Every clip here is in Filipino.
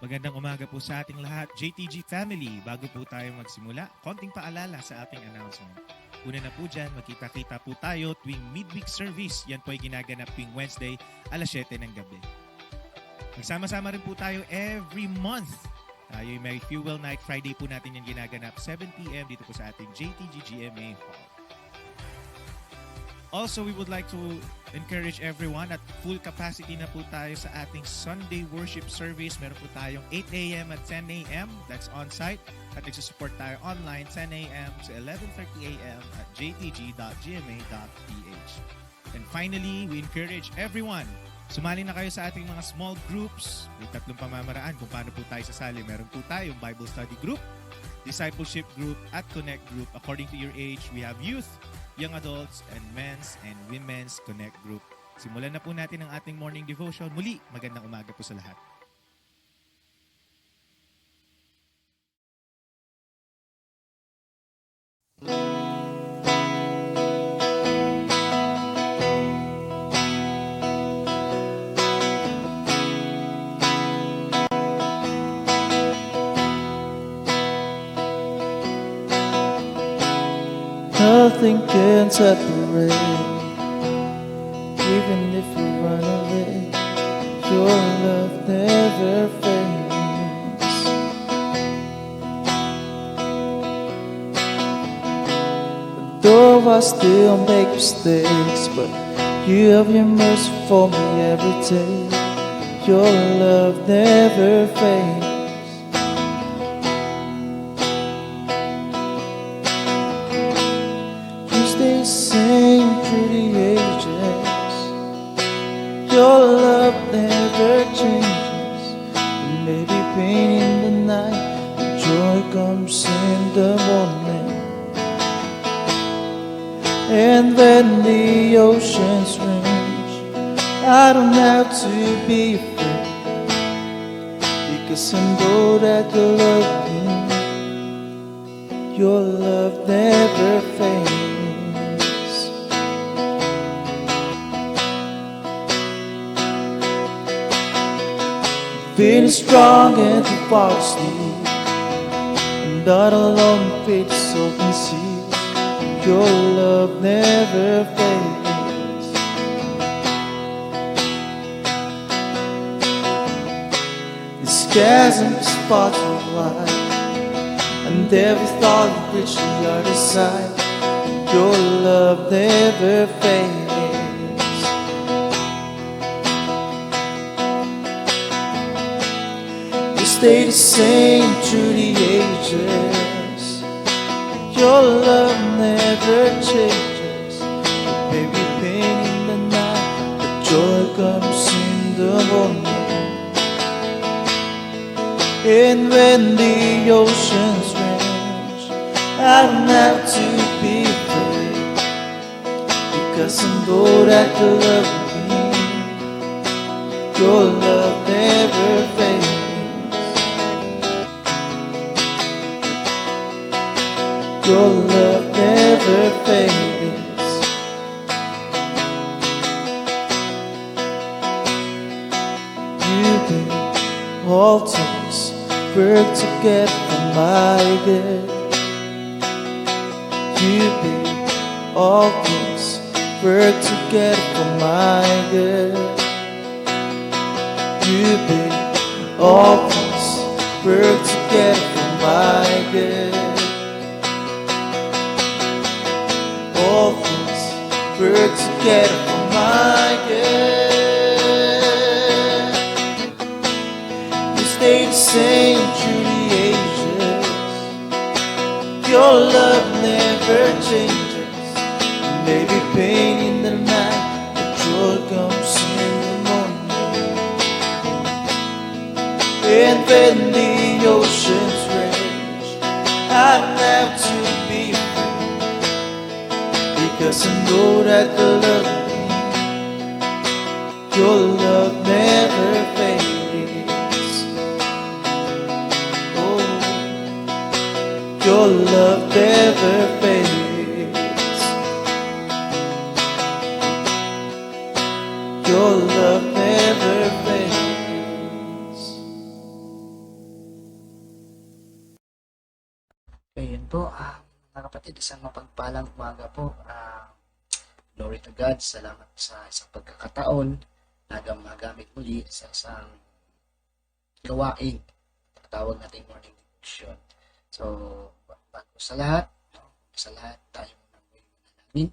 Magandang umaga po sa ating lahat, JTG family. Bago po tayo magsimula, konting paalala sa ating announcement. Una na po dyan, magkita-kita po tayo tuwing midweek service. Yan po ay ginaganap tuwing Wednesday, alas 7 ng gabi. Magsama-sama rin po tayo every month. Tayo yung may Fuel Night Friday po natin yung ginaganap 7 p.m. dito po sa ating JTG GMA Hall. Also, we would like to encourage everyone at full capacity na po tayo sa ating Sunday worship service. Meron po tayong 8 a.m. at 10 a.m. That's on-site. At nagsusupport tayo online 10 a.m. to 11:30 a.m. at jtg.gma.ph. And finally, we encourage everyone, sumali na kayo sa ating mga small groups. May 3 pamamaraan kung paano po tayo sasali. Meron po tayong Bible study group, discipleship group, at connect group. According to your age, we have youth, young adults, and men's and women's connect group. Simulan na po natin ang ating morning devotion. Muli, magandang umaga po sa lahat. Nothing can separate, even if you run away. Your love never fades. Though I still make mistakes, but you have your mercy for me every day. Your love never fades. Same through the ages. Your love never changes. It may be pain in the night, but joy comes in the morning. And when the oceans range, I don't have to be afraid, because I know that you love me. Your love never fades. Feeling strong and the far asleep, not alone, faith so can see. Your love never fades. The skies and the spots of light, and every thought of which the other side. Your love never fades. Stay the same through the ages. Your love never changes. It may be pain in the night, but joy comes in the morning. And when the oceans range, I don't have to be afraid, because I know that you love me. Your love never fades. Your love never fades. You did all things work together for my good. You did all things work together for my good. You did all things work together for my good. All things work together for my good. You stay the same through the ages. Your love never changes. Maybe pain in the night, but joy comes in the morning. And when the oceans rage, I don't have to be afraid, because I know that you love me. Your love never fades. Oh, your love never fades. Your love never fades. Ayun po, mga kapatid, isang mapagpalang umaga po. Glory to God, salamat sa isang pagkakataon na magamit muli sa isang gawain. Tawag natin morning devotion. So, bago sa lahat, tayo muna namin.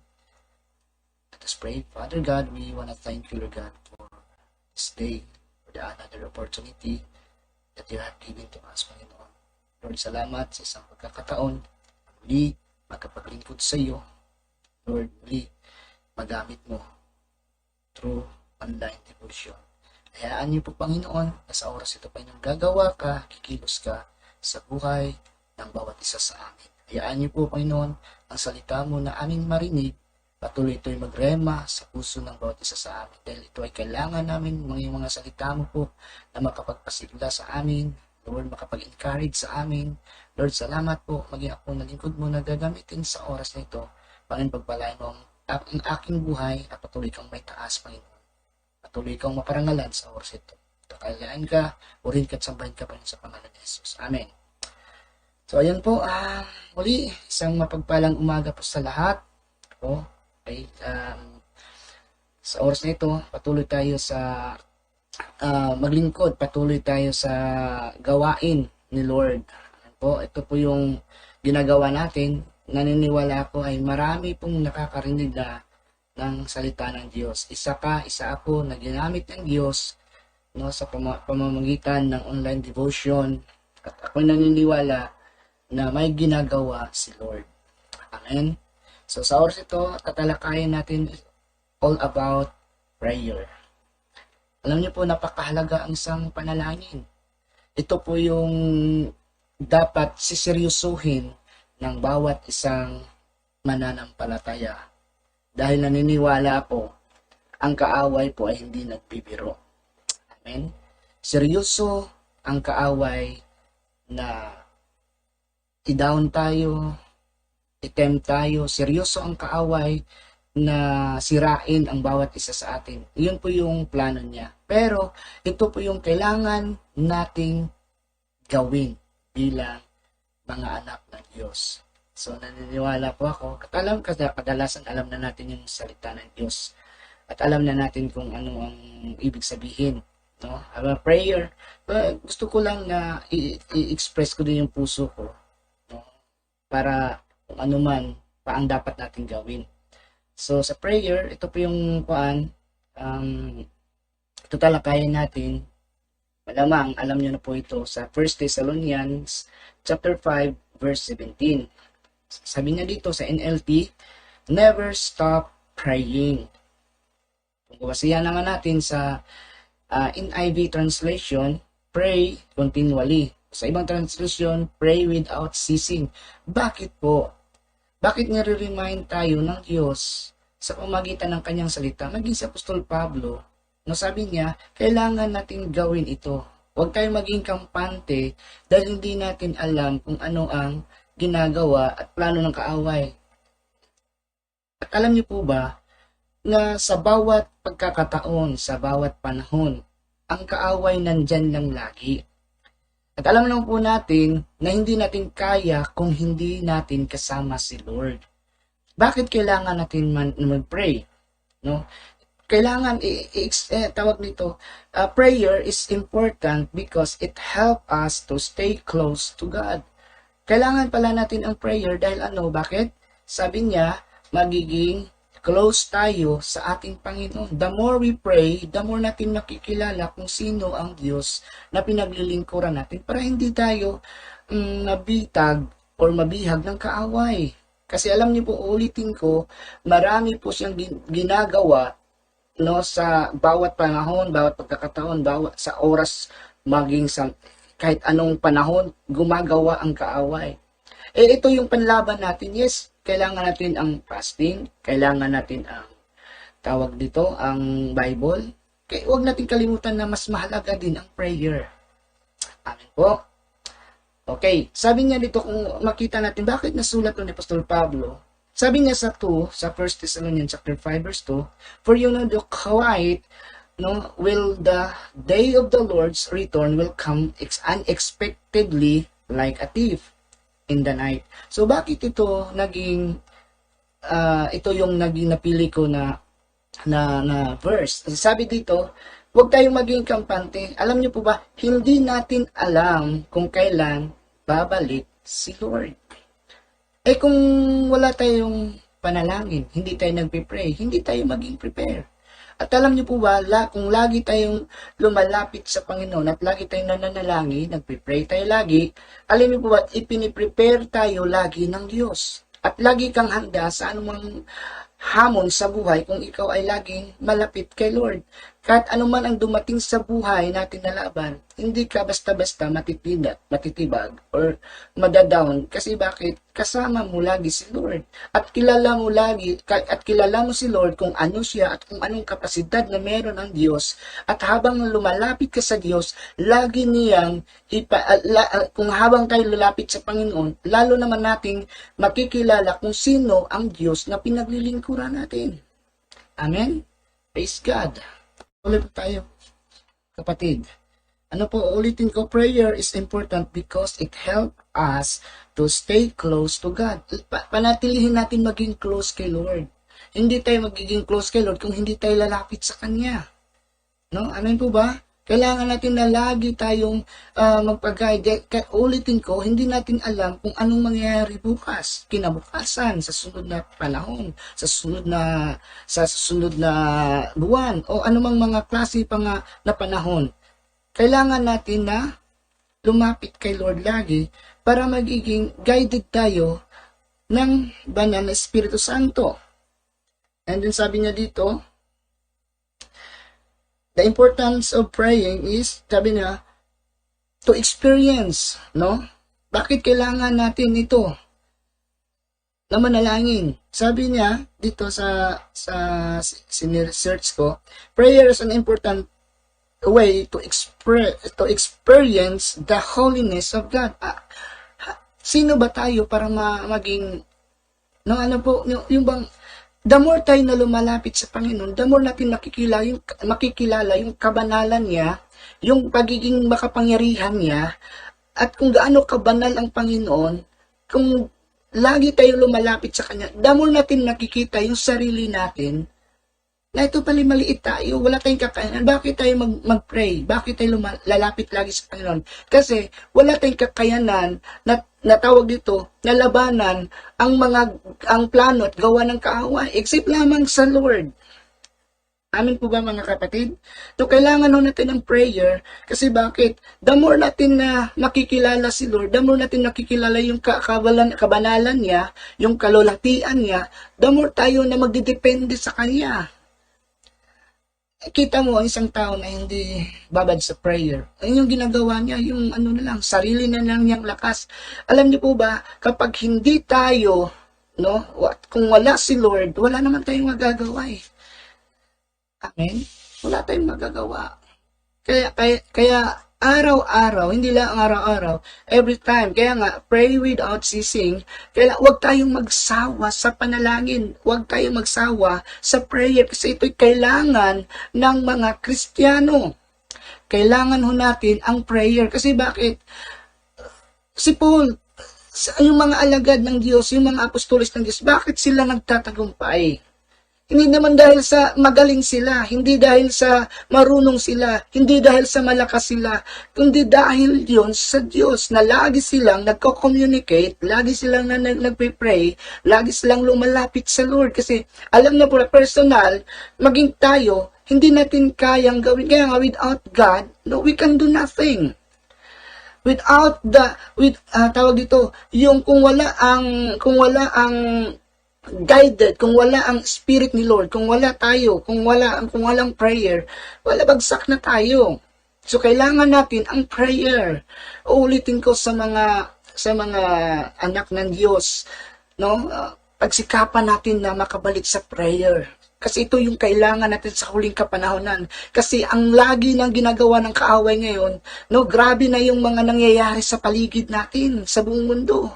Let us pray. Father God, we want to thank you, Lord God, for this day, for the another opportunity that you have given to us, Panginoon. Lord, salamat sa isang pagkakataon. Muli, magkapaglingkod sa iyo. Lord, muli, magamit mo through online devotion. Hayaan niyo po, Panginoon, na sa oras ito, Panginoon, gagawa ka, kikilos ka sa buhay ng bawat isa sa amin. Hayaan niyo po, Panginoon, ang salita mo na aming marinig, patuloy ito'y magrema sa puso ng bawat isa sa amin. Dahil ito ay kailangan namin, mga salita mo po, na makapagpasigla sa amin, Lord, makapag-encourage sa amin. Lord, salamat po, maging ako na lingkod mo na gagamitin sa oras na ito. Panginoon, pagpalain mo ang aking buhay at patuloy kang may taas, Panginoon. Patuloy kang maparangalan sa oras ito. Kakalayaan ka, urin ka at sambahin ka, Panginoon, sa pangalan ni Jesus. Amen. So, ayan po, muli, isang mapagpalang umaga po sa lahat. Okay, sa oras na ito, patuloy tayo sa maglingkod, patuloy tayo sa gawain ni Lord. Ito po yung ginagawa natin. Naniniwala ako ay marami pong nakakarinig na ng salita ng Diyos. Isa ako na ginamit ng Diyos, no, sa pamamagitan ng online devotion. At ako naniniwala na may ginagawa si Lord. Amen. So sa oras ito, tatalakayin natin all about prayer. Alam niyo po, napakahalaga ang isang panalangin. Ito po yung dapat siseryosuhin ng bawat isang mananampalataya. Dahil naniniwala po, ang kaaway po ay hindi nagbibiro. Amen? Seryoso ang kaaway na i-down tayo, i-tempt tayo. Seryoso ang kaaway na sirain ang bawat isa sa atin. Yun po yung plano niya. Pero ito po yung kailangan nating gawin bilang mga anak ng Diyos. So naniniwala po ako, kadalasan alam na natin yung salita ng Diyos. At alam na natin kung ano ang ibig sabihin. No? Prayer, gusto ko lang na i-express ko din yung puso ko. No? Para kung ano man pa ang dapat natin gawin. So, sa prayer, ito po yung ito talakayin natin. Malamang, alam nyo na po ito sa 1 Thessalonians chapter 5, verse 17. Sabi niya dito sa NLT, never stop praying. Kung basihan naman natin sa NIV translation, pray continually. Sa ibang translation, pray without ceasing. Bakit po? Bakit nire-remind tayo ng Diyos sa pamagitan ng kanyang salita? Maging si Apostol Pablo, no, sabi niya, kailangan natin gawin ito. Huwag tayong maging kampante dahil hindi natin alam kung ano ang ginagawa at plano ng kaaway. At alam niyo po ba na sa bawat pagkakataon, sa bawat panahon, ang kaaway nandyan lang lagi. At alam naman po natin na hindi natin kaya kung hindi natin kasama si Lord. Bakit kailangan natin mag-pray? No? Kailangan tawag nito, prayer is important because it helps us to stay close to God. Kailangan pala natin ang prayer dahil bakit? Sabi niya, magiging close tayo sa ating Panginoon. The more we pray, the more natin makikilala kung sino ang Diyos na pinaglilingkuran natin para hindi tayo nabitag or mabihag ng kaaway. Kasi alam niyo po, ulitin ko, marami po siyang ginagawa, no, sa bawat panahon, bawat pagkakataon, bawat sa oras, maging sa kahit anong panahon, gumagawa ang kaaway. Ito yung panlaban natin. Yes, kailangan natin ang fasting, kailangan natin ang tawag dito, ang Bible. Kaya huwag natin kalimutan na mas mahalaga din ang prayer. Amen po. Okay, sabi niya dito, kung makita natin bakit nasulat ni Apostol Pablo, sabi niya sa 1 Thessalonians chapter 5 verse 2, for you know the quiet, no, will the day of the Lord's return will come unexpectedly like a thief. in the night. So bakit ito naging ito yung naging napili ko na verse. Sabi dito, huwag tayong maging kampante. Alam niyo po ba, hindi natin alam kung kailan babalik si Lord. Eh kung wala tayong panalangin, hindi tayo nagpe-pray, hindi tayo maging prepare. At alam niyo po ba, kung lagi tayong lumalapit sa Panginoon at lagi tayong nananalangin, nagpe-pray tayo lagi, alam niyo po ba, ipiniprepare tayo lagi ng Diyos. At lagi kang handa sa anumang hamon sa buhay kung ikaw ay laging malapit kay Lord. Kahit anuman ang dumating sa buhay natin na laban, hindi ka basta-basta matitibag or madadown. Kasi bakit? Kasama mo lagi si Lord. At kilala mo si Lord kung ano siya at kung anong kapasidad na meron ang Diyos. At habang lumalapit ka sa Diyos, lagi niyang, kung habang tayo lalapit sa Panginoon, lalo naman nating makikilala kung sino ang Diyos na pinaglilingkuran natin. Amen? Praise God. Ulit tayo, kapatid. Ano po, ulitin ko, prayer is important because it helps us to stay close to God. Panatilihin natin maging close kay Lord. Hindi tayo magiging close kay Lord kung hindi tayo lalapit sa Kanya. No? Ano yun po ba? Kailangan natin na lagi tayong magpag-guide. Ulitin ko, hindi natin alam kung anong mangyayari bukas, kinabukasan, sa sunod na panahon, sa sunod na buwan, o anumang mga klase pa nga na panahon. Kailangan natin na lumapit kay Lord lagi para magiging guided tayo ng banal na Espiritu Santo. And then sabi niya dito, the importance of praying is, sabi niya, to experience, no? Bakit kailangan natin ito na manalangin? Sabi niya, dito sa siniresearch ko, prayer is an important way to experience the holiness of God. Sino ba tayo para maging, no, ano po, yung bang, the more tayo na lumalapit sa Panginoon, the more natin makikilala yung kabanalan niya, yung pagiging makapangyarihan niya, at kung gaano kabanal ang Panginoon, kung lagi tayo lumalapit sa Kanya, the more natin nakikita yung sarili natin, na ito pala maliit tayo, wala tayong kakayanan. Bakit tayo mag-pray? Bakit tayo lalapit lagi sa Panginoon? Kasi wala tayong kakayanan na tawag dito, na labanan ang plano at gawa ng kaaway, except lamang sa Lord. Amin po ba mga kapatid? So kailangan natin ng prayer, kasi bakit? The more natin na nakikilala si Lord, the more natin nakikilala yung kabanalan niya, yung kalulatian niya, the more tayo na magdidepende sa Kanya. Kita mo ang isang tao na hindi babad sa prayer. Ayun yung ginagawa niya, yung sarili na lang niyang lakas. Alam niyo po ba, kapag hindi tayo, no, kung wala si Lord, wala naman tayong magagawa eh. Amen? Wala tayong magagawa. Kaya araw-araw, hindi lang araw-araw, every time, kaya nga, pray without ceasing, kaya huwag tayong magsawa sa panalangin, huwag tayong magsawa sa prayer, kasi ito'y kailangan ng mga Kristiyano. Kailangan ho natin ang prayer, kasi bakit? Si Paul, yung mga alagad ng Diyos, yung mga apostolis ng Diyos, bakit sila nagtatagumpay? Hindi naman dahil sa magaling sila, hindi dahil sa marunong sila, hindi dahil sa malakas sila, kundi dahil yun sa Diyos na lagi silang nagko-communicate, lagi silang nagpe-pray, lagi silang lumalapit sa Lord. Kasi alam na po na personal, maging tayo, hindi natin kayang gawin. Kaya nga, without God, no, we can do nothing. Without tawag dito, yung kung wala ang guided, kung wala ang Spirit ni Lord, kung wala tayo, kung walang prayer, wala, bagsak na tayo. So kailangan natin ang prayer. Uulitin ko sa mga anak ng Diyos, no? Pagsikapan natin na makabalik sa prayer. Kasi ito yung kailangan natin sa huling kapanahonan. Kasi ang lagi ng ginagawa ng kaaway ngayon, no, grabe na yung mga nangyayari sa paligid natin, sa buong mundo.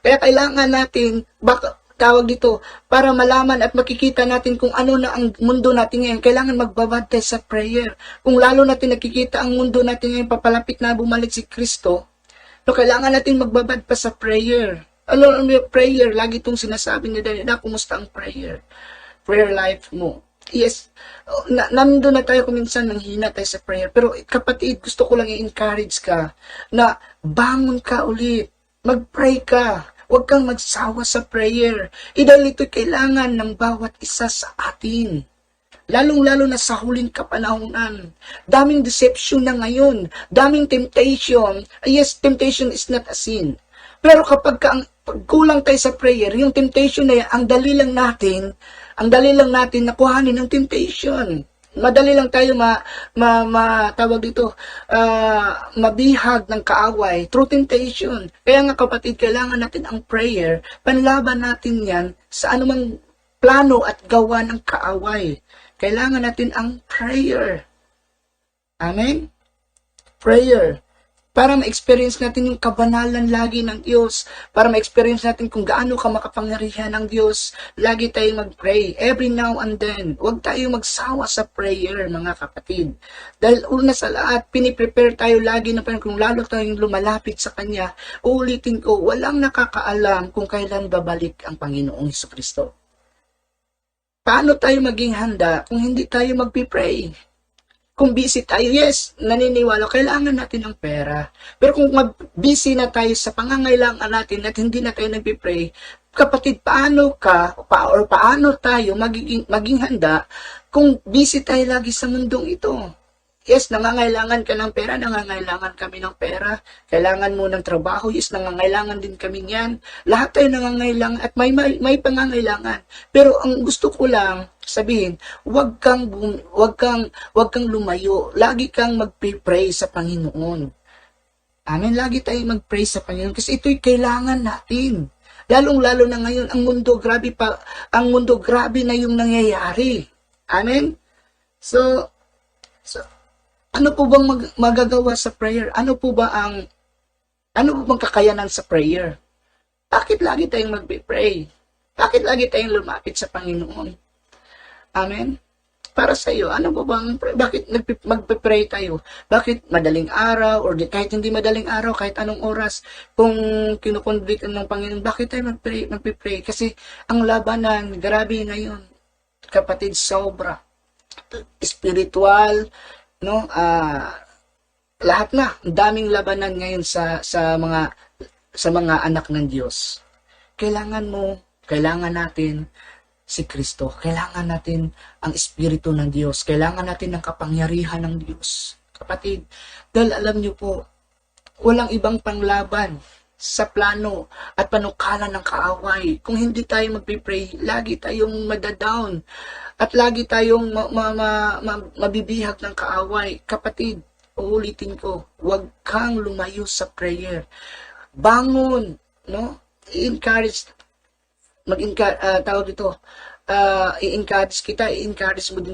Kaya kailangan natin, tawag dito, para malaman at makikita natin kung ano na ang mundo natin ngayon, kailangan magbabad tayo sa prayer. Kung lalo natin nakikita ang mundo natin ngayon, papalapit na bumalik si Kristo, No, kailangan natin magbabad pa sa prayer. Ano yung prayer? Lagi itong sinasabi ni Daniel, kumusta ang prayer? Prayer life mo. Yes, nandun na tayo kung minsan nanghina tayo sa prayer. Pero kapatid, gusto ko lang i-encourage ka na bangon ka ulit. Mag-pray ka. Huwag kang magsawa sa prayer. Dahil ito'y kailangan ng bawat isa sa atin. Lalong-lalo na sa huling kapanahunan. Daming deception na ngayon. Daming temptation. Yes, temptation is not a sin. Pero kapag kulang tayo sa prayer, yung temptation na yan, ang dali lang natin nakuhanin ng temptation. Madali lang tayo tawag dito, mabihag ng kaaway through temptation. Kaya nga kapatid, kailangan natin ang prayer. Panlaban natin yan sa anumang plano at gawa ng kaaway. Kailangan natin ang prayer. Amen? Prayer. Para ma-experience natin yung kabanalan lagi ng Diyos. Para ma-experience natin kung gaano ka makapangyarihan ng Diyos. Lagi tayong mag-pray. Every now and then. Huwag tayong magsawa sa prayer, mga kapatid. Dahil una sa lahat, piniprepare tayo lagi na kung lalo tayong lumalapit sa Kanya. Uulitin ko, walang nakakaalam kung kailan babalik ang Panginoong Jesucristo. Paano tayo maging handa kung hindi tayo magpipray? Kung busy tayo, yes, naniniwala, kailangan natin ng pera. Pero kung busy na tayo sa pangangailangan natin at hindi na tayo nagpipray, kapatid, paano tayo maging handa kung busy tayo lagi sa mundong ito? Yes, nangangailangan ka ng pera, nangangailangan kami ng pera. Kailangan mo ng trabaho, yes, nangangailangan din kami niyan. Lahat tayo nangangailangan at may pangangailangan. Pero ang gusto ko lang sabihin, wag kang lumayo. Lagi kang magpray sa Panginoon. Amen, lagi tayong mag-pray sa Panginoon kasi ito'y kailangan natin. Lalong-lalo na ngayon, ang mundo grabe na yung nangyayari. Amen? So ano po bang magagawa sa prayer? Ano po bang kakayanan sa prayer? Bakit lagi tayong magpipray? Bakit lagi tayong lumapit sa Panginoon? Amen? Para sa iyo, bakit magpipray tayo? Bakit madaling araw or kahit hindi madaling araw, kahit anong oras, kung kinukonvict ng Panginoon, bakit tayo magpipray? Kasi ang labanan, grabe ngayon, kapatid, sobra. Spiritual, no, lahat na, daming labanan ngayon sa mga anak ng Diyos. Kailangan natin si Kristo. Kailangan natin ang Espiritu ng Diyos. Kailangan natin ang kapangyarihan ng Diyos. Kapatid, dahil alam niyo po, walang ibang panglaban sa plano at panukalan ng kaaway. Kung hindi tayo magpipray, lagi tayong madadown at lagi tayong mabibihag ng kaaway. Kapatid, uulitin ko, huwag kang lumayo sa prayer. Bangon, no? I-encourage mo din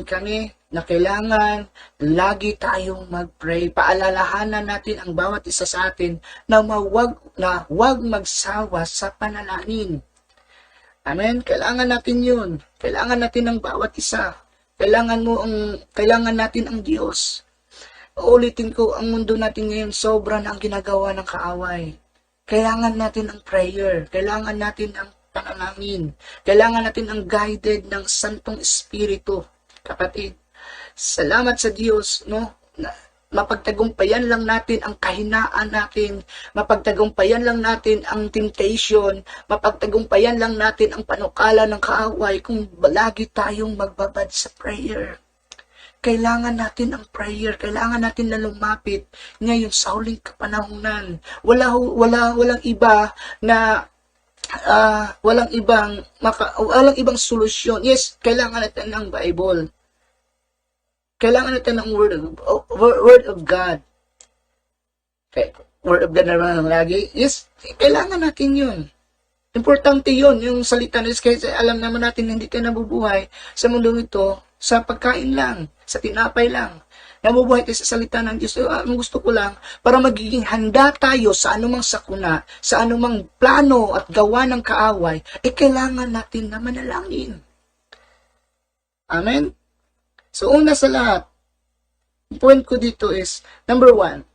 kami na kailangan lagi tayong mag-pray. Paalalahanan natin ang bawat isa sa atin na huwag magsawa sa panalangin. Amen? Kailangan natin yun. Kailangan natin ang bawat isa. Kailangan natin ang Diyos. Uulitin ko, ang mundo natin ngayon, sobra na ang ginagawa ng kaaway. Kailangan natin ang prayer. Kailangan natin ang panalangin. Kailangan natin ang guided ng Santong Espiritu. Kapatid, salamat sa Diyos, no? Mapagtagumpayan lang natin ang kahinaan natin, mapagtagumpayan lang natin ang temptation, mapagtagumpayan lang natin ang panukala ng kaaway kung lagi tayong magbabad sa prayer. Kailangan natin ang prayer, kailangan natin na lumapit ngayon sa huling kapanahunan. Walang iba na walang ibang solusyon. Yes, kailangan natin ng Bible. Kailangan natin ng Word of God. Okay. Word of God naman lagi. Yes, kailangan natin yun. Importante yun, yung salita ng Diyos. Kasi alam naman natin hindi tayo nabubuhay sa mundo ito sa pagkain lang, sa tinapay lang. Nabubuhay tayo sa salita ng Diyos. Ang gusto ko lang, para magiging handa tayo sa anumang sakuna, sa anumang plano at gawa ng kaaway, kailangan natin na manalangin. Amen? So, una sa lahat, point ko dito is, number 1,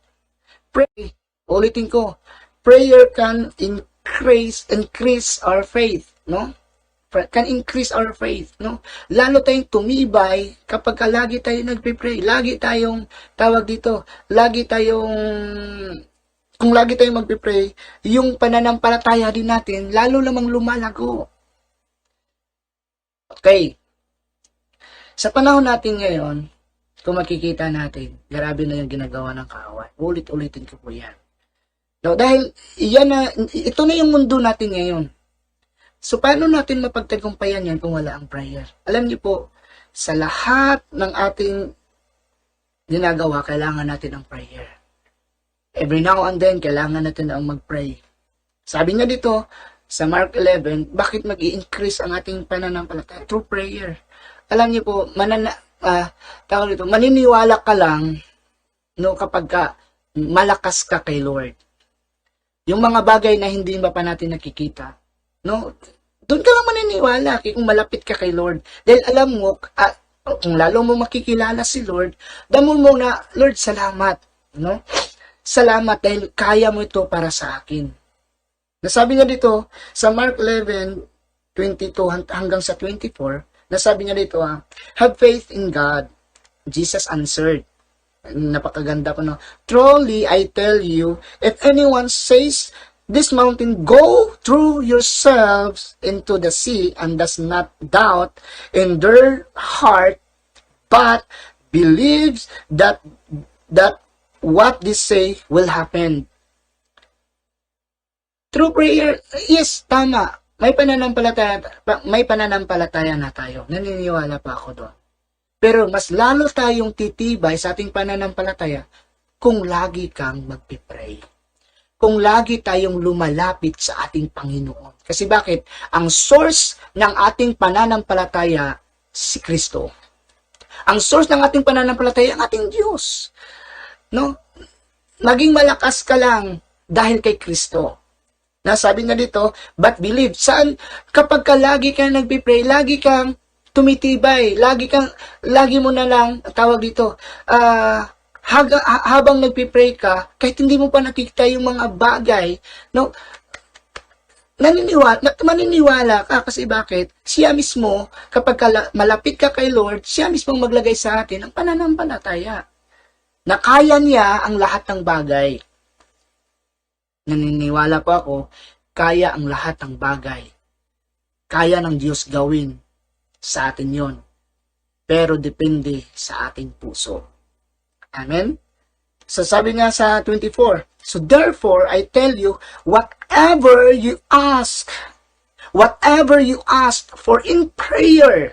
pray. Ulitin ko, prayer can increase our faith, no? Can increase our faith, no? Lalo tayong tumibay kapag lagi tayo nagpe-pray, lagi tayong tawag dito, kung lagi tayong magpe-pray, yung pananampalataya din natin lalo lamang lumalago. Okay. Sa panahon natin ngayon, kung makikita natin, grabe na yung ginagawa ng kaaway. Ulit-ulitin ko po yan. No, dahil ito na yung mundo natin ngayon. So, paano natin mapagtagumpayan yan kung wala ang prayer? Alam niyo po, sa lahat ng ating ginagawa, kailangan natin ang prayer. Every now and then, kailangan natin ang mag-pray. Sabi nga dito, sa Mark 11, bakit mag-i-increase ang ating pananampalataya? Through prayer. Alam niyo po, maniniwala ka lang, no, kapag malakas ka kay Lord. Yung mga bagay na hindi pa natin nakikita, no, doon ka lang maniniwala kung malapit ka kay Lord. Dahil alam mo, kung lalo mo makikilala si Lord, damol mo na, Lord, salamat. No? Salamat dahil kaya mo ito para sa akin. Nasabi nga dito, sa Mark 11:22 hanggang sa 24, nasabi nga dito, have faith in God. Jesus answered. Napakaganda ko, no? Truly, I tell you, if anyone says, this mountain, go through yourselves into the sea, and does not doubt in their heart, but believes that what they say will happen. Through prayer, yes, tama. May pananampalataya na tayo. Naniniwala pa ako doon. Pero mas lalo tayong titibay sa ating pananampalataya kung lagi kang magpipray. Kung lagi tayong lumalapit sa ating Panginoon. Kasi bakit? Ang source ng ating pananampalataya, si Kristo. Ang source ng ating pananampalataya, ang ating Diyos. No? Maging malakas ka lang dahil kay Kristo. Nasabi na dito, but believe. Saan? Kapag lagi kang nagpipray, lagi kang tumitibay, lagi mo na lang, tawag dito, habang nagpipray ka, kahit hindi mo pa nakikita yung mga bagay, no, maniniwala ka kasi bakit? Siya mismo, kapag malapit ka kay Lord, siya mismo maglagay sa atin ang pananampalataya. Na kaya niya ang lahat ng bagay. Naniniwala po ako, kaya ang lahat ng bagay. Kaya ng Diyos gawin sa atin yon. Pero depende sa ating puso. Amen? So sabi nga sa 24, so therefore I tell you, whatever you ask for in prayer,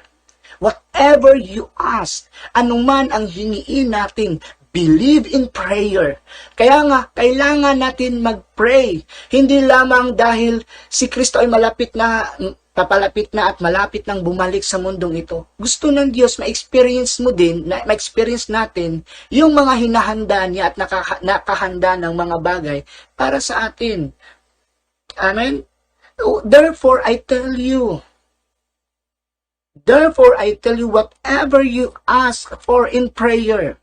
whatever you ask, anuman ang hingiin natin, believe in prayer. Kaya nga, kailangan natin mag-pray. Hindi lamang dahil si Kristo ay papalapit na at malapit nang bumalik sa mundong ito. Gusto ng Diyos ma-experience natin yung mga hinahanda niya at nakahanda ng mga bagay para sa atin. Amen? Therefore, I tell you, whatever you ask for in prayer,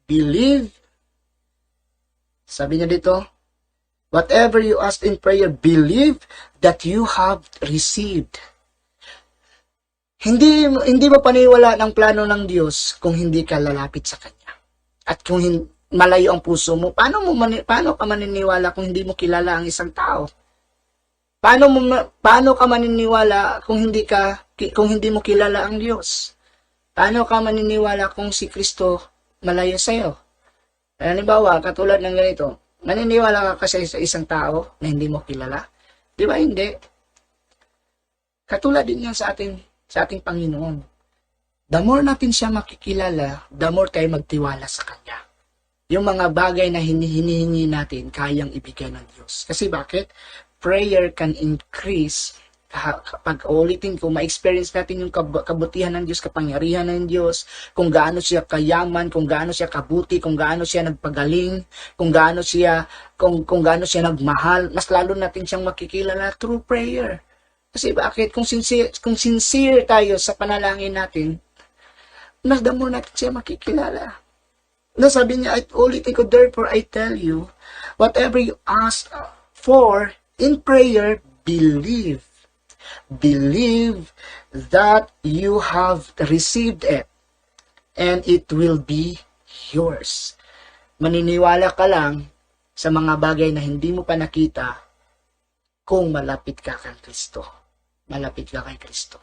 believe. Sabi niya dito, whatever you ask in prayer, believe that you have received. Hindi mo paniwala ng plano ng Diyos kung hindi ka lalapit sa Kanya. At kung malayo ang puso mo, paano ka maniniwala kung hindi mo kilala ang isang tao? Paano ka maniniwala kung hindi mo kilala ang Diyos? Paano ka maniniwala kung si Kristo malayo sa'yo? Halimbawa, katulad ng ganito, maniniwala ka kasi sa isang tao na hindi mo kilala? Di ba hindi? Katulad din yan sa ating Panginoon. The more natin siya makikilala, the more tayo magtiwala sa Kanya. Yung mga bagay na hinihingi natin, kayang ibigay ng Diyos. Kasi bakit? Prayer can increase. Kapag ulitin ko, ma-experience natin yung kabutihan ng Diyos, kapangyarihan ng Diyos, kung gaano siya kayaman, kung gaano siya kabuti, kung gaano siya nagpagaling, kung gaano siya nagmahal, mas lalo natin siyang makikilala through prayer. Kasi bakit? Kung sincere tayo sa panalangin natin, mas damo natin siya makikilala. No, sabi niya, ulitin ko, therefore I tell you, whatever you ask for in prayer, believe. Believe that you have received it and it will be yours. Maniniwala ka lang sa mga bagay na hindi mo pa nakita kung malapit ka kay Kristo. Malapit ka kay Kristo.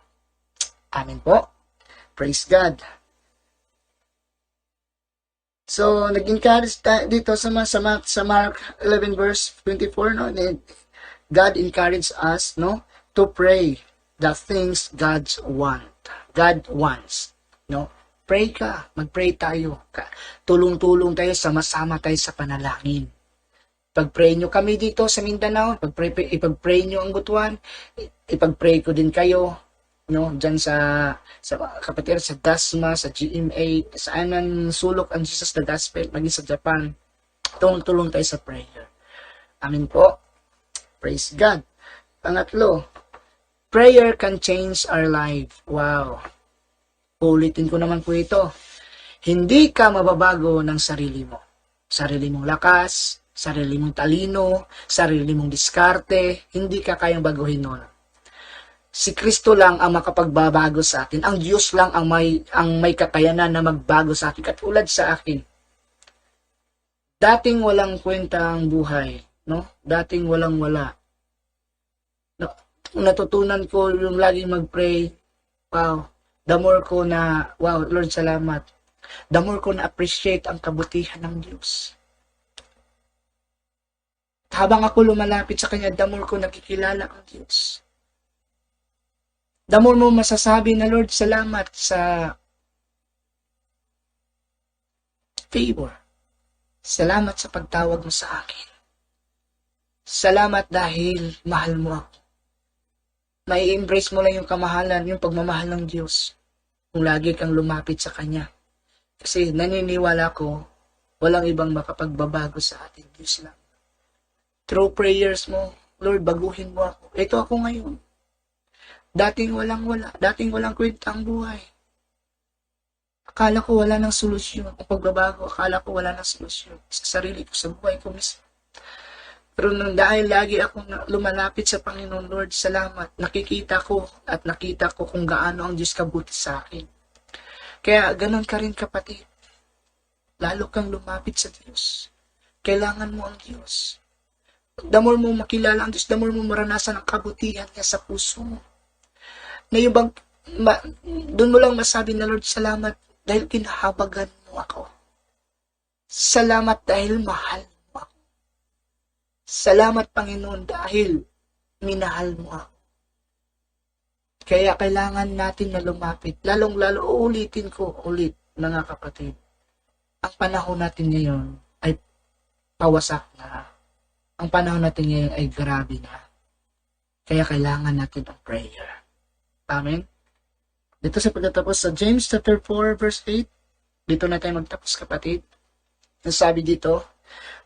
Amen po. Praise God. So, nag-encourage dito sa Mark 11 verse 24, no? God encouraged us, no, to pray the things God wants, no? Pray ka, mag-pray tayo. Tulong-tulong tayo, sama-sama tayo sa panalangin. Pag-pray nyo kami dito sa Mindanao, ipag-pray nyo ang Butuan, ipag-pray ko din kayo, no, dyan sa kapatid, sa Dasma, sa GMA, sa Anan Sulok ang Jesus the Gospel, maging sa Japan. Tulong-tulong tayo sa prayer. Amen po. Praise God. Pangatlo, prayer can change our life. Wow. Ulitin ko naman po ito. Hindi ka mababago ng sarili mo. Sarili mong lakas, sarili mong talino, sarili mong diskarte, hindi ka kayang baguhin nun. Si Kristo lang ang makapagbabago sa atin. Ang Diyos lang ang may kakayanan na magbago sa atin. Katulad sa akin. Dating walang kwenta ang buhay, no? Dating walang-wala. Natutunan ko yung laging mag-pray. Wow. The more ko na, wow, Lord, salamat. The more ko na appreciate ang kabutihan ng Diyos. Habang ako lumalapit sa Kanya, the more ko nakikilala ang Diyos. The more mo masasabi na, Lord, salamat sa favor. Salamat sa pagtawag mo sa akin. Salamat dahil mahal mo ako. Mai-embrace mo lang yung kamahalan, yung pagmamahal ng Diyos. Kung lagi kang lumapit sa Kanya. Kasi naniniwala ko, walang ibang makapagbabago sa atin, Diyos lang. Through prayers mo, Lord, baguhin mo ako. Ito ako ngayon. Dating walang-wala. Dating walang kwenta ang buhay. Akala ko wala ng solusyon. Ang pagbabago, akala ko wala ng solusyon. Sa sarili ko, sa buhay ko mismo. Pero dahil lagi akong lumalapit sa Panginoon, Lord, salamat. Nakikita ko kung gaano ang Diyos kabuti sa akin. Kaya ganun ka rin, kapatid. Lalo kang lumapit sa Diyos. Kailangan mo ang Diyos. The more mo makilala ang Diyos, the more mo maranasan ang kabutihan niya sa puso mo. Na yung doon mo lang masabi na, Lord, salamat dahil kinahabagan mo ako. Salamat dahil mahal mo ako. Salamat, Panginoon, dahil minahal mo ako. Kaya kailangan natin na lumapit. Lalong-lalo, uulitin ko ulit, mga kapatid. Ang panahon natin ngayon ay pawasak na. Ang panahon natin ngayon ay grabe na. Kaya kailangan natin ang prayer. Amen? Dito sa pagtatapos sa James chapter 4 verse 8, dito na tayo magtapos, kapatid. Nasabi dito,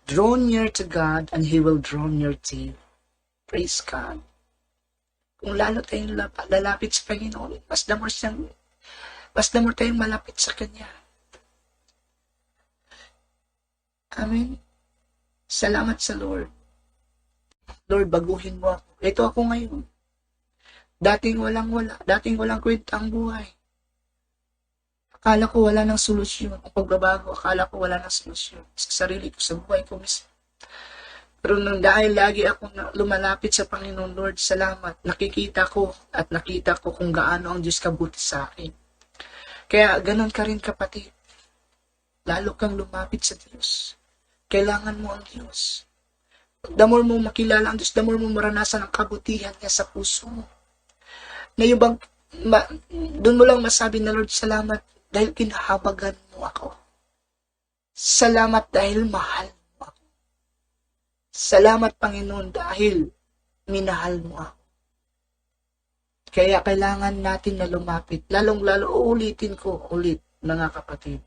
draw near to God and He will draw near to you. Praise God. Kung lalo tayong lalapit sa Panginoon, mas the more tayong malapit sa Kanya. Amen? Salamat sa Lord. Lord, baguhin mo ako. Ito ako ngayon. Dating walang-wala. Dating walang kwenta ang buhay. Akala ko wala ng solusyon. Ang pagbabago, akala ko wala ng solusyon. Sa sarili ko, sa buhay ko mismo. Pero dahil lagi akong lumalapit sa Panginoon, Lord, salamat. Nakikita ko kung gaano ang Diyos kabuti sa akin. Kaya ganun ka rin, kapatid. Lalo kang lumapit sa Diyos. Kailangan mo ang Diyos. The more mo makilala ang Diyos, the more mo maranasan ang kabutihan niya sa puso mo. Na yung doon mo lang masabi na, Lord, salamat dahil kinahabagan mo ako. Salamat dahil mahal mo ako. Salamat, Panginoon, dahil minahal mo ako. Kaya kailangan natin na lumapit. Lalong-lalo, uulitin ko ulit, mga kapatid.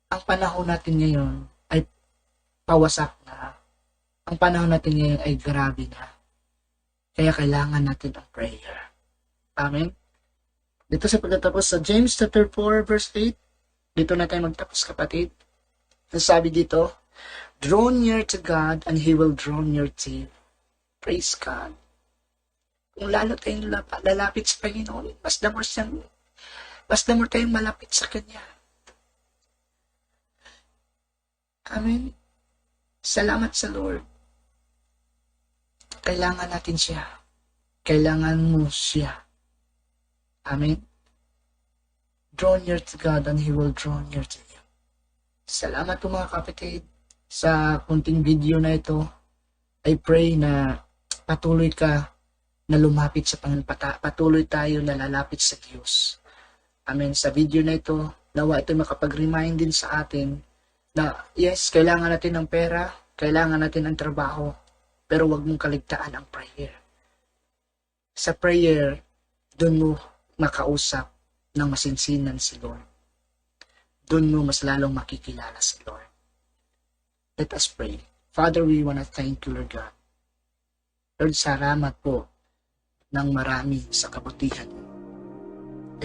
Ang panahon natin ngayon ay pawasak na. Ang panahon natin ngayon ay grabe na. Kaya kailangan natin ang prayer. Amen? Dito sa pagtatapos sa James chapter 4 verse 8, dito na tayo magtapos, kapatid. Sabi dito, draw near to God and He will draw near to you. Praise God. Kung lalo tayong lalapit sa Panginoon, mas damor tayong malapit sa Kanya. Amen. Salamat sa Lord. Kailangan natin siya. Kailangan mo siya. Amen. Draw near to God and He will draw near to you. Salamat po mga kapatid sa kunting video na ito. I pray na patuloy ka na lumapit sa Panginoon. Patuloy tayo na lalapit sa Diyos. Amen. Sa video na ito, nawa ito makapag-remind din sa atin na yes, kailangan natin ng pera, kailangan natin ng trabaho, pero wag mong kaligtaan ang prayer. Sa prayer, doon mo makausap ng masinsinan si Lord. Doon mo mas lalong makikilala si Lord. Let us pray. Father, we want to thank you, Lord God. Lord, salamat po ng marami sa kabutihan mo.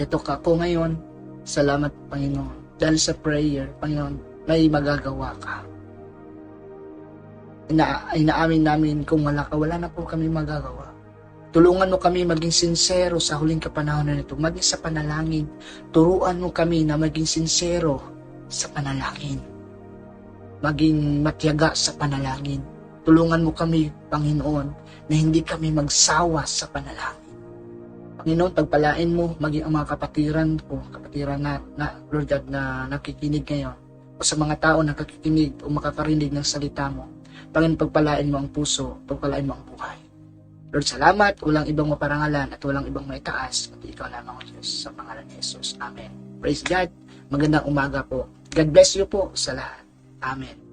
Ito ka po ngayon, salamat Panginoon. Dahil sa prayer, Panginoon, may magagawa ka. Inaamin namin kung wala ka, wala na po kami magagawa. Tulungan mo kami maging sincero sa huling kapanahonan nito, maging sa panalangin. Turuan mo kami na maging sincero sa panalangin. Maging matyaga sa panalangin. Tulungan mo kami, Panginoon, na hindi kami magsawa sa panalangin. Panginoon, pagpalain mo, maging ang mga kapatiran na Lord God, na nakikinig ngayon, o sa mga tao na nakikinig o makakarinig ng salita mo. Panginoon, pagpalain mo ang puso, pagpalain mo ang buhay. Lord, salamat, walang ibang maparangalan at walang ibang maitaas, at ikaw lamang o Diyos, sa pangalan ni Jesus. Amen. Praise God. Magandang umaga po. God bless you po sa lahat. Amen.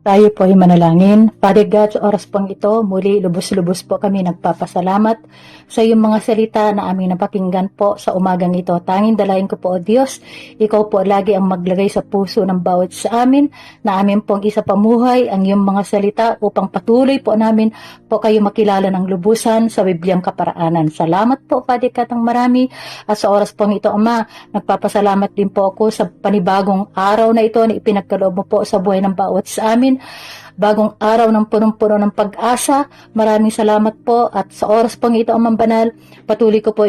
Tayo po ay manalangin. Father God, sa oras pong ito, muli lubos-lubos po kami nagpapasalamat sa iyong mga salita na aming napakinggan po sa umagang ito. Tanging dalayan ko po, O Diyos, ikaw po lagi ang maglagay sa puso ng bawat sa amin, na amin pong isa pamuhay ang iyong mga salita upang patuloy po namin po kayo makilala ng lubusan sa Bibliang kaparaanan. Salamat po, Father God, ng marami. At sa oras pong ito, Ama, nagpapasalamat din po ako sa panibagong araw na ito na ipinagkaloob mo po sa buhay ng bawat sa amin. Bagong araw ng punong-puno ng pag-asa. Maraming salamat po, at sa oras pong ito, Amang Banal, patuloy ko po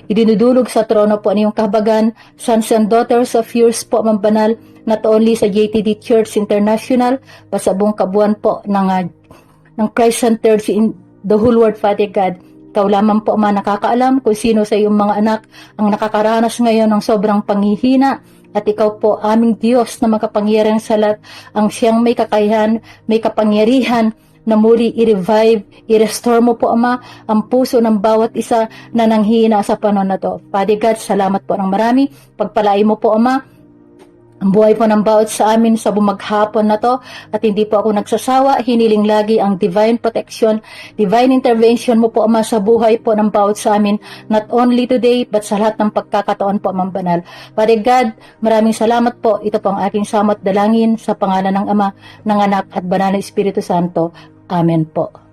idinudulog sa trono po niyong kahabagan, sons and daughters of yours po, Amang Banal, not only sa JTD Church International, pa sa buong kabuuan po ng Christ Centered in the whole world, Father God. Ikaw lamang po, Ama, nakakaalam kung sino sa iyong mga anak ang nakakaranas ngayon ng sobrang panghihina. At ikaw po, aming Diyos na makapangyarihan sa lahat, ang siyang may kakayahan, may kapangyarihan na muli i-revive, i-restore mo po, Ama, ang puso ng bawat isa na nanghihina sa panahon na to. Father God, salamat po ng marami. Pagpalain mo po, Ama, ang buhay po ng bawat sa amin sa bumaghapon na to, at hindi po ako nagsasawa, hiniling lagi ang divine protection, divine intervention mo po, Ama, sa buhay po ng bawat sa amin, not only today, but sa lahat ng pagkakataon po, Amang Banal. Father God, maraming salamat po. Ito po ang aking samot dalangin sa pangalan ng Ama, ng Anak, at Banal na Espiritu Santo. Amen po.